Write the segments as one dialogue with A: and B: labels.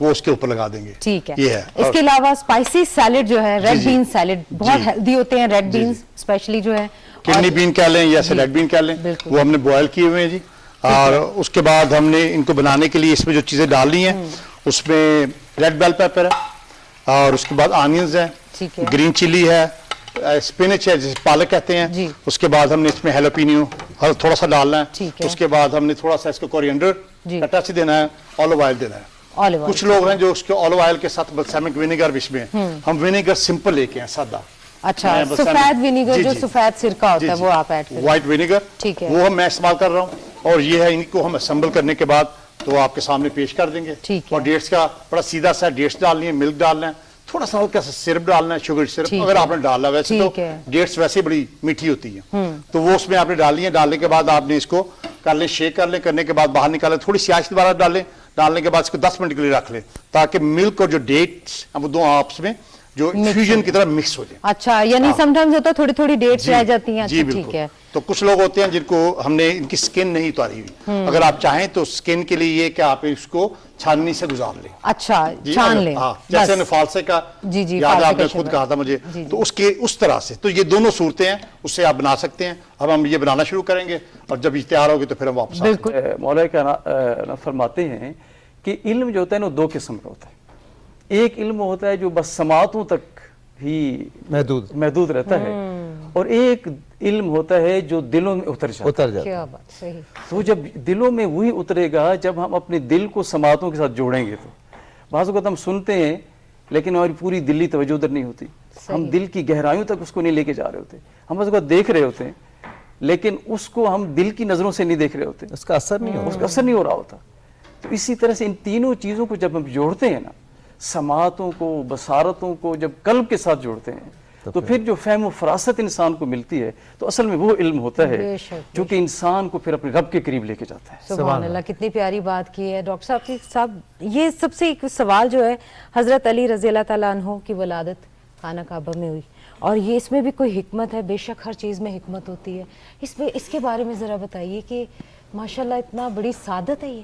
A: وہ اس کے اوپر لگا دیں گے.
B: ٹھیک ہے.
A: یہ ہے.
B: اس کے علاوہ اسپائسی سیلڈ جو ہے, ریڈ
A: جی.
B: بین سیلڈ بہت
A: جی.
B: ہیلدی ہوتے ہیں, ریڈ بینز اسپیشلی جو ہے,
A: کڈنی بین کہہ لیں یا
B: جی.
A: ریڈ بین کہہ لیں,
B: بالکل.
A: وہ ہم نے بوائل کیے ہوئے ہیں جی. اور اس کے بعد ہم نے ان کو بنانے کے لیے اس میں جو چیزیں ڈالنی ہیں اس میں ریڈ بیل پیپر ہے, اور اس کے بعد آنینز ہیں,
B: ٹھیک ہے.
A: گرین چلی ہے, اسپینچ ہے جسے پالک کہتے ہیں.
B: جی.
A: اس کے بعد ہم نے اس میں ہیلوپینیو تھوڑا سا ڈالنا ہے.
B: ٹھیک ہے.
A: اس کے بعد ہم نے تھوڑا سا اس کو کوریانڈر
B: جی.
A: کا ٹچ دینا ہے, آلو آئل دینا ہے.
B: آلو
A: کچھ لوگ ہیں جو اس کے آلو آئل کے ساتھ بلسامک ونیگر وش میں, ہم ونیگر سمپل لے کے ہیں, سادہ.
B: اچھا, سفید ونیگر جو سفید سرکہ ہوتا ہے وہ آپ ایڈ کریں.
A: وائٹ ونیگر,
B: ٹھیک ہے.
A: وہ میں استعمال کر رہا ہوں, اور یہ ہے ان کو ہم اسمبل کرنے کے بعد تو آپ کے سامنے پیش کر دیں گے.
B: ٹھیک ہے.
A: اور ڈیٹس کا بڑا سیدھا سا ڈیٹس ڈالنی ہے, ملک ڈالنا ہے, تھوڑا سا ہلکا سا سرپ ڈالنا ہے, شوگر سرپ
B: ٹھیک
A: اگر
B: ہے.
A: آپ نے ڈالا. ویسے تو
B: ٹھیک ہے.
A: ڈیٹس ویسے بڑی میٹھی ہوتی ہیں, تو وہ اس میں آپ نے ڈالنی ہے. ڈالنے کے بعد آپ نے اس کو کر لیں, شیک کر لیں, کرنے کے بعد باہر نکالیں, تھوڑی سی آنچ دوبارہ ڈالیں. ڈالنے کے بعد اس کو 10 منٹ کے لیے رکھ لیں تاکہ ملک اور جو ڈیٹس وہ دو آپس میں جو فیوژن کی طرح مکس ہو جائیں.
B: اچھا, یعنی سم ٹائمز ہوتا ہے تھوڑی تھوڑی ڈیٹس رہ جاتی ہیں.
A: جی
B: ٹھیک ہے.
A: تو کچھ لوگ ہوتے ہیں جن کو ہم نے ان کی سکن نہیں اتاری ہوئی, اگر آپ چاہیں تو سکن کے لیے یہ کہ آپ اس کو چھاننی سے گزار لیں.
B: اچھا,
A: جی,
B: چھان لیں.
A: جیسے نے فالسے کا
B: جی جی,
A: یاد آپ
B: فالسے
A: نے
B: کا
A: خود
B: شکر.
A: کہا تھا مجھے,
B: جی, جی.
A: تو اس طرح سے تو یہ دونوں صورتیں ہیں, اس سے آپ بنا سکتے ہیں. اب ہم یہ بنانا شروع کریں گے, اور جب یہ تیار ہوگی تو پھر ہم واپس
B: بالکل.
C: مولا کا فرماتے ہیں کہ علم جو ہوتا ہے نا دو قسم کا ہوتا ہے. ایک علم ہوتا ہے جو بس سماعتوں تک ہی محدود رہتا ہے, اور ایک علم ہوتا ہے جو دلوں میں اتر جاتا ہے.
B: کیا بات, صحیح.
C: تو جب دلوں میں وہی اترے گا جب ہم اپنے دل کو سماعتوں کے ساتھ جوڑیں گے. تو بعض اوقات ہم سنتے ہیں لیکن ہماری پوری دلی توجہ ادھر نہیں ہوتی, ہم دل کی گہرائیوں تک اس کو نہیں لے کے جا رہے ہوتے. ہم بعض اوقات دیکھ رہے ہوتے ہیں لیکن اس کو ہم دل کی نظروں سے نہیں دیکھ رہے ہوتے,
D: اس کا اثر نہیں
C: اس کا اثر نہیں ہو رہا ہوتا. تو اسی طرح سے ان تینوں چیزوں کو جب ہم جوڑتے ہیں نا, سماعتوں کو, بصارتوں کو جب قلب کے ساتھ جوڑتے ہیں, تو پھر جو فہم و فراست انسان کو ملتی ہے تو اصل میں وہ علم ہوتا ہے جو کہ انسان کو پھر اپنے رب کے قریب لے کے جاتا ہے.
B: سبحان اللہ, کتنی پیاری بات کی ہے ڈاکٹر صاحب. یہ سب سے ایک سوال جو ہے, حضرت علی رضی اللہ تعالیٰ عنہ کی ولادت خانہ کعبہ میں ہوئی, اور یہ اس میں بھی کوئی حکمت ہے. بے شک ہر چیز میں حکمت ہوتی ہے. اس کے بارے میں ذرا بتائیے کہ ماشاءاللہ اتنا بڑی سعادت ہے یہ.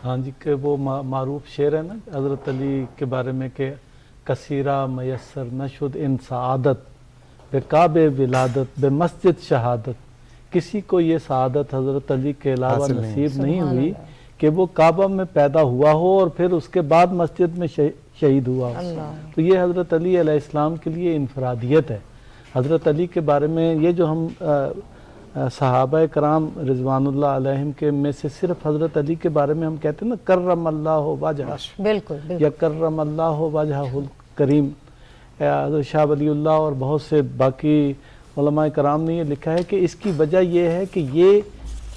E: ہاں جی, کہ وہ معروف شعر ہے نا حضرت علی کے بارے میں کہ کثیرہ میسر نشد ان سعادت بے کعبہ ولادت بے مسجد شہادت. کسی کو یہ سعادت حضرت علی کے علاوہ نصیب نہیں ہوئی کہ وہ کعبہ میں پیدا ہوا ہو اور پھر اس کے بعد مسجد میں شہید ہوا ہو. تو یہ حضرت علی علیہ السلام کے لیے انفرادیت ہے. حضرت علی کے بارے میں یہ جو ہم صحابہ کرام رضوان اللہ علیہم کے میں سے صرف حضرت علی کے بارے میں ہم کہتے ہیں نا کرم اللہ وجہہ,
B: بالکل
E: یا کرم اللہ وجہہ الکریم. حضرت شاہ ولی اللہ اور بہت سے باقی علماء کرام نے یہ لکھا ہے کہ اس کی وجہ یہ ہے کہ یہ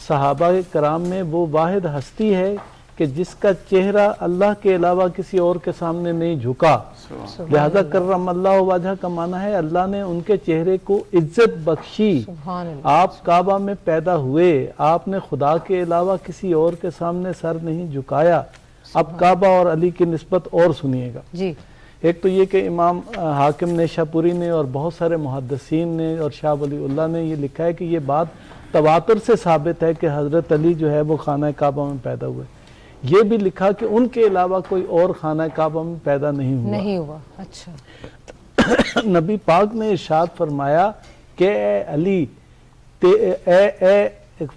E: صحابہ کرام میں وہ واحد ہستی ہے کہ جس کا چہرہ اللہ کے علاوہ کسی اور کے سامنے نہیں جھکا. لہذا کرم اللہ وجہ کا معنی ہے اللہ نے ان کے چہرے کو عزت بخشی. آپ کعبہ میں پیدا ہوئے, آپ نے خدا کے علاوہ کسی اور کے سامنے سر نہیں جھکایا. اب کعبہ اور علی کی نسبت اور سنیے گا.
B: جی,
E: ایک تو یہ کہ امام حاکم نیشاپوری نے اور بہت سارے محدثین نے اور شاہ ولی اللہ نے یہ لکھا ہے کہ یہ بات تواتر سے ثابت ہے کہ حضرت علی جو ہے وہ خانہ کعبہ میں پیدا ہوئے. یہ بھی لکھا کہ ان کے علاوہ کوئی اور خانہ کعبہ میں پیدا نہیں ہوا.
B: اچھا.
E: نبی پاک نے ارشاد فرمایا کہ اے علی,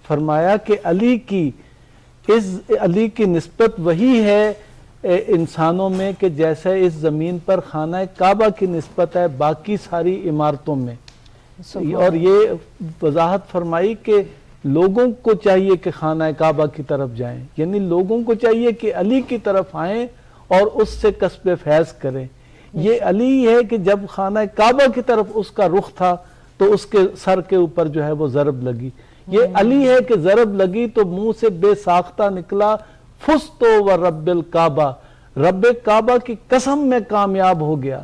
E: فرمایا کہ علی کی نسبت وہی ہے انسانوں میں کہ جیسے اس زمین پر خانہ کعبہ کی نسبت ہے باقی ساری عمارتوں میں. اور یہ وضاحت فرمائی کہ لوگوں کو چاہیے کہ خانہ کعبہ کی طرف جائیں, یعنی لوگوں کو چاہیے کہ علی کی طرف آئیں اور اس سے کسب فیض کریں. یہ علی ہے کہ جب خانہ کعبہ کی طرف اس کا رخ تھا تو اس کے سر کے اوپر جو ہے وہ ضرب لگی. یہ علی ہے کہ ضرب لگی تو منہ سے بے ساختہ نکلا فستو و رب الکعبہ, رب کعبہ کی قسم میں کامیاب ہو گیا.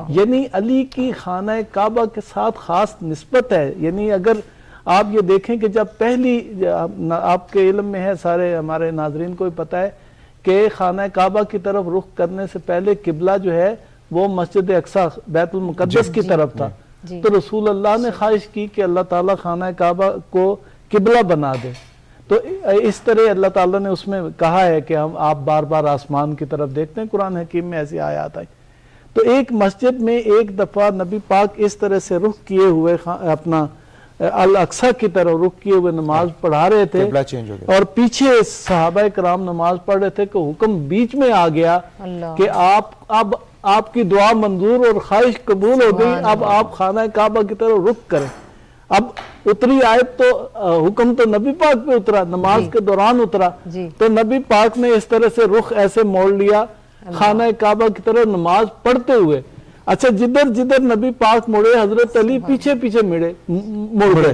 E: یعنی علی کی خانہ کعبہ کے ساتھ خاص نسبت ہے. یعنی اگر آپ یہ دیکھیں کہ جب پہلی, آپ کے علم میں ہے, سارے ہمارے ناظرین کو بھی پتہ ہے کہ خانہ کعبہ کی طرف رخ کرنے سے پہلے قبلہ جو ہے وہ مسجد اقصی بیت المقدس کی طرف تھا. تو رسول اللہ نے خواہش کی کہ اللہ تعالیٰ خانہ کعبہ کو قبلہ بنا دے. تو اس طرح اللہ تعالیٰ نے اس میں کہا ہے کہ آپ بار بار آسمان کی طرف دیکھتے ہیں، قرآن حکیم میں ایسی آیات آئی. تو ایک مسجد میں ایک دفعہ نبی پاک اس طرح سے رخ کیے ہوئے اپنا الاقصی کی طرف رخ کیے ہوئے نماز پڑھا رہے تھے،
D: قبلہ چینج ہو گیا،
E: اور پیچھے صحابہ کرام نماز پڑھ رہے تھے کہ حکم بیچ میں آ گیا کہ آپ کی دعا منظور اور خواہش قبول ہو گئی، اب آپ خانہ کعبہ کی طرف رخ کریں. اب اتری آیت تو حکم تو نبی پاک پہ اترا، نماز کے دوران اترا، تو نبی پاک نے اس طرح سے رخ ایسے موڑ لیا خانہ کعبہ کی طرف نماز پڑھتے ہوئے. اچھا جدھر جدھر نبی پاک مڑے حضرت علی پیچھے پیچھے مڑ گئے.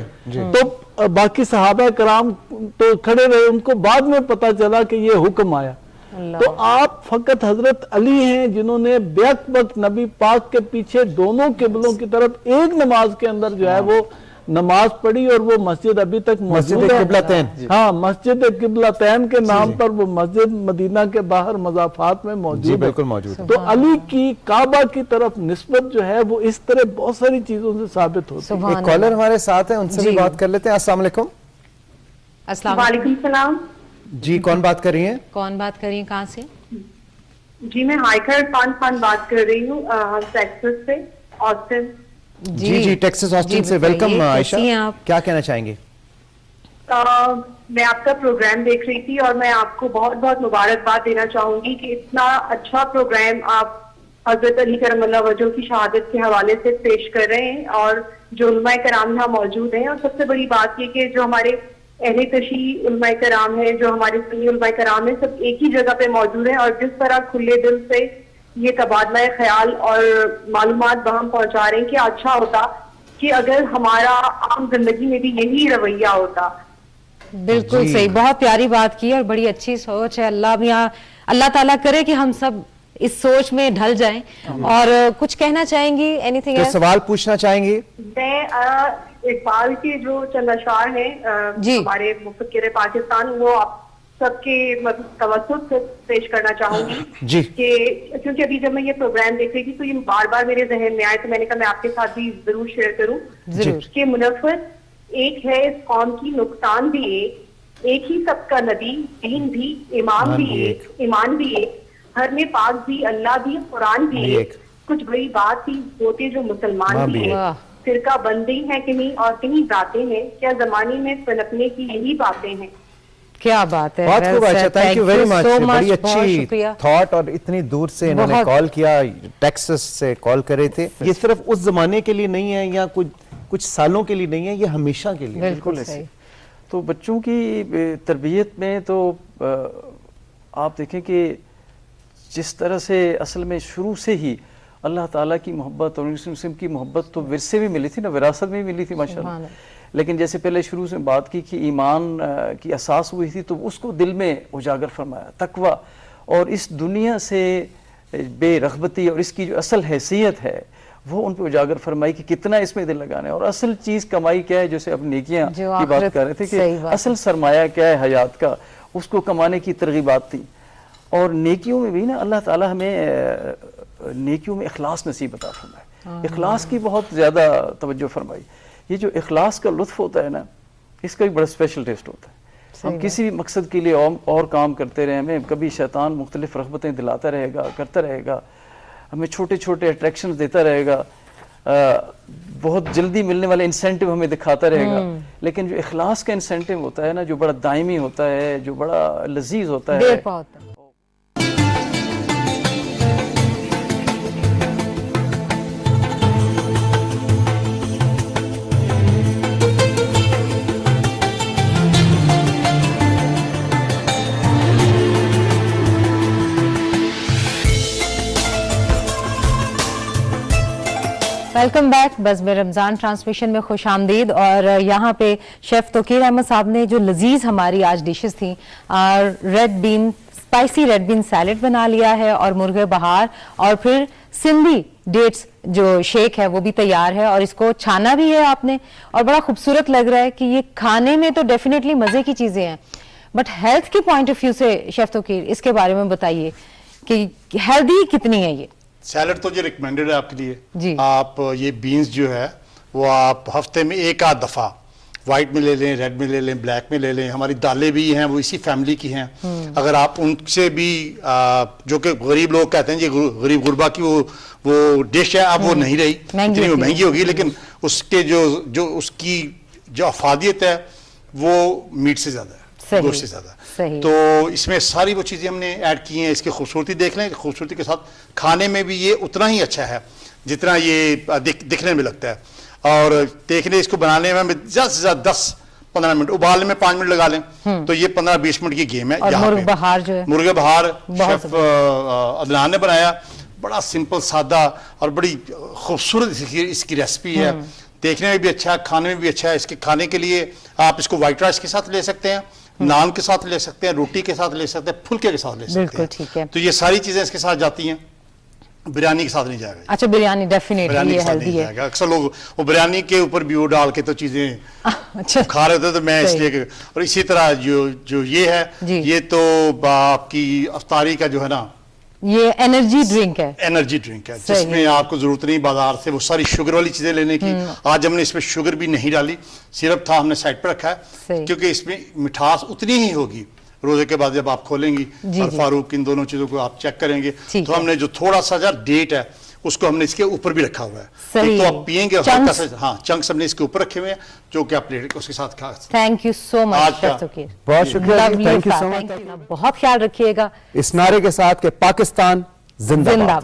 E: تو باقی صحابہ کرام تو کھڑے رہے، ان کو بعد میں پتا چلا کہ یہ حکم آیا. تو آپ فقط حضرت علی ہیں جنہوں نے بیک وقت نبی پاک کے پیچھے دونوں قبلوں کی طرف ایک نماز کے اندر جو ہے وہ نماز پڑھی، اور وہ مسجد ابھی تک موجود ہے،
D: قبلتین.
E: ہاں مسجد قبلتین کے نام پر وہ مسجد مدینہ کے باہر مضافات میں موجود ہے.
D: بالکل موجود ہے.
E: تو علی کی کعبہ کی طرف نسبت جو ہے وہ اس طرح بہت ساری چیزوں سے ثابت ہوتی ہے.
D: ایک کالر ہمارے ساتھ ہیں، ان سے بھی بات کر لیتے ہیں. السلام علیکم.
B: السلام
F: وعلیکم السلام.
D: جی کون بات کر رہی ہیں؟
B: کون بات کر رہی ہیں، کہاں سے؟
F: جی میں ہائیکر خان بات کر رہی ہوں ٹیکساس سے، آسٹن.
D: جی ٹیکساس آسٹن سے. ویلکم عائشہ، کیا کہنا چاہیں گے؟
F: میں آپ کا پروگرام دیکھ رہی تھی اور میں آپ کو بہت بہت مبارکباد دینا چاہوں گی کہ اتنا اچھا پروگرام آپ حضرت علی کرم اللہ وجہہ کی شہادت کے حوالے سے پیش کر رہے ہیں، اور جو علماء کرام یہاں موجود ہیں. اور سب سے بڑی بات یہ کہ جو ہمارے اہل تشیع علماء کرام ہیں، جو ہمارے سنی علماء کرام ہیں، سب ایک ہی جگہ پہ موجود ہیں، اور جس طرح کھلے دل سے یہ تبادلہ خیال اور معلومات باہم پہنچا رہے ہیں کہ اچھا ہوتا کہ اگر ہمارا عام زندگی میں بھی یہی رویہ ہوتا.
B: بالکل صحیح، بہت پیاری بات کی اور بڑی اچھی سوچ ہے. اللہ تعالیٰ کرے کہ ہم سب اس سوچ میں ڈھل جائیں. اور کچھ کہنا چاہیں گی؟ اینی تھنگ
D: کوئی سوال پوچھنا چاہیں گی؟
F: میں اقبال کے جو چند اشعار ہیں ہمارے مفکر پاکستان، وہ آپ سب کے توسط سے پیش کرنا چاہوں گی کہ کیونکہ ابھی جب میں یہ پروگرام دیکھ رہی تھی تو یہ بار بار میرے ذہن میں آئے، تو میں نے کہا میں آپ کے ساتھ بھی ضرور شیئر کروں کہ منفرد ایک ہے اس قوم کی، نقصان بھی ایک ہی سب کا نبی، دین بھی، امام بھی ایک، ایمان بھی ایک، ہر میں پاک بھی، اللہ بھی، قرآن بھی ایک، کچھ بڑی بات بھی ہوتے جو مسلمان بھی ہیں، فرقہ بندی ہے کہیں اور کہیں ذاتیں ہیں، کیا زمانے میں پنپنے کی یہی باتیں ہیں.
B: کیا بات ہے،
D: بہت خوب عائشہ، تھینک یو ویری مچ. بڑی اچھی تھاٹ، اور اتنی دور سے انہوں نے کال کیا، ٹیکساس سے کال کرے تھے. یہ صرف اس زمانے کے لیے نہیں ہے یا کچھ سالوں کے لیے نہیں ہے، یہ ہمیشہ کے لیے.
B: بالکل صحیح.
C: تو بچوں کی تربیت میں تو آپ دیکھیں کہ جس طرح سے اصل میں شروع سے ہی اللہ تعالیٰ کی محبت اور مسلم کی محبت تو ورثے بھی ملی تھی نا، وراثت میں ملی تھی ماشاءاللہ. لیکن جیسے پہلے شروع سے بات کی کہ ایمان کی اساس ہوئی تھی، تو اس کو دل میں اجاگر فرمایا، تقوی اور اس دنیا سے بے رغبتی اور اس کی جو اصل حیثیت ہے وہ ان پہ اجاگر فرمائی کہ کتنا اس میں دل لگانا ہے. اور اصل چیز کمائی کیا ہے، جیسے اب نیکیاں کی بات کر رہے تھے کہ اصل سرمایہ کیا ہے حیات کا، اس کو کمانے کی ترغیبات تھی. اور نیکیوں میں بھی نا اللہ تعالیٰ ہمیں نیکیوں میں اخلاص نصیب عطا فرمائے، اخلاص کی بہت زیادہ توجہ فرمائی. یہ جو اخلاص کا لطف ہوتا ہے نا، اس کا ایک بڑا اسپیشل ٹیسٹ ہوتا ہے. ہم کسی بھی مقصد کے لیے اور کام کرتے رہے، ہمیں کبھی شیطان مختلف رغبتیں دلاتا رہے گا، کرتا رہے گا، ہمیں چھوٹے چھوٹے اٹریکشنز دیتا رہے گا، بہت جلدی ملنے والے انسینٹیو ہمیں دکھاتا رہے گا. لیکن جو اخلاص کا انسینٹیو ہوتا ہے نا، جو بڑا دائمی ہوتا ہے، جو بڑا لذیذ ہوتا ہے،
B: ویلکم بیک. بزم رمضان ٹرانسمیشن میں خوش آمدید. اور یہاں پہ شیف توقیر احمد صاحب نے جو لذیذ ہماری آج ڈشز تھیں، اسپائسی ریڈ بین سیلڈ بنا لیا ہے، اور مرغے بہار، اور پھر سندھی ڈیٹس جو شیک ہے وہ بھی تیار ہے، اور اس کو چھانا بھی ہے آپ نے، اور بڑا خوبصورت لگ رہا ہے. کہ یہ کھانے میں تو ڈیفینیٹلی مزے کی چیزیں ہیں، بٹ ہیلتھ کے پوائنٹ آف ویو سے شیف توقیر اس کے بارے میں بتائیے کہ ہیلدی کتنی ہے یہ؟
A: سیلڈ تو یہ ریکمینڈڈ ہے آپ کے لیے.
B: جی.
A: آپ یہ بینز جو ہے وہ آپ ہفتے میں ایک آدھ دفعہ وائٹ میں لے لیں، ریڈ میں لے لیں، بلیک میں لے لیں. ہماری دالیں بھی ہیں وہ اسی فیملی کی ہیں. اگر آپ ان سے بھی جو کہ غریب لوگ کہتے ہیں یہ غریب غربا کی وہ ڈش ہے، اب وہ نہیں رہی، اتنی وہ مہنگی ہوگی، لیکن اس کے جو اس کی جو افادیت ہے وہ میٹ سے زیادہ ہے، گوشت سے زیادہ ہے. تو اس میں ساری وہ چیزیں ہم نے ایڈ کی ہیں. اس کی خوبصورتی دیکھ لیں، خوبصورتی کے ساتھ کھانے میں بھی یہ اتنا ہی اچھا ہے جتنا یہ دکھنے میں لگتا ہے. اور دیکھنے اس کو بنانے میں زیادہ سے زیادہ 10-15 منٹ، ابالنے میں 5 منٹ لگا لیں تو یہ 15-20 منٹ کی گیم ہے.
B: مرغ بہار جو ہے،
A: مرغ بہار شیف عدنان نے بنایا، بڑا سمپل سادہ اور بڑی خوبصورت اس کی ریسپی ہے. دیکھنے میں بھی اچھا ہے، کھانے میں بھی اچھا ہے. اس کے کھانے کے لیے آپ اس کو وائٹ رائس کے ساتھ لے سکتے ہیں، نان کے ساتھ لے سکتے ہیں، روٹی کے ساتھ لے سکتے ہیں، پھلکے کے ساتھ لے سکتے ہیں.
B: بالکل ٹھیک ہے.
A: تو یہ ساری چیزیں اس کے ساتھ جاتی ہیں. بریانی کے ساتھ نہیں جائے گا.
B: اچھا بریانی ڈیفینیٹلی
A: بریانی کے
B: یہ
A: ساتھ نہیں
B: ہیلدی ہے.
A: جائے گا. اکثر لوگ وہ بریانی کے اوپر بھی وہ ڈال کے تو چیزیں
B: اچھا
A: کھا رہے ہوتے تو میں اس لیے. اور اسی طرح جو یہ ہے یہ تو آپ کی افطاری کا جو ہے نا
B: یہ انرجی ڈرنک ہے،
A: انرجی ڈرنک ہے جس میں آپ کو ضرورت نہیں بازار سے وہ ساری شوگر والی چیزیں لینے کی. آج ہم نے اس میں شوگر بھی نہیں ڈالی، سرپ تھا ہم نے سائڈ پہ رکھا ہے کیونکہ اس میں مٹھاس اتنی ہی ہوگی. روزے کے بعد جب آپ کھولیں گی اور فاروق ان دونوں چیزوں کو آپ چیک کریں گے تو ہم نے جو تھوڑا سا ڈیٹ ہے اس کو ہم نے اس کے اوپر بھی رکھا ہوا ہے. ایک تو آپ پیئیں گے اور ہلکا سا چنکس ہم نے اس کے اوپر رکھے ہوئے ہیں جو کہ آپ پلیٹ اس کے ساتھ کھا سکتے ہیں.
B: تھینک یو سو مچ.
D: بہت شکریہ جی، تھینک یو سو مچ.
B: بہت خیال رکھیے گا
D: اس نعرے کے ساتھ کہ پاکستان زندہ باد.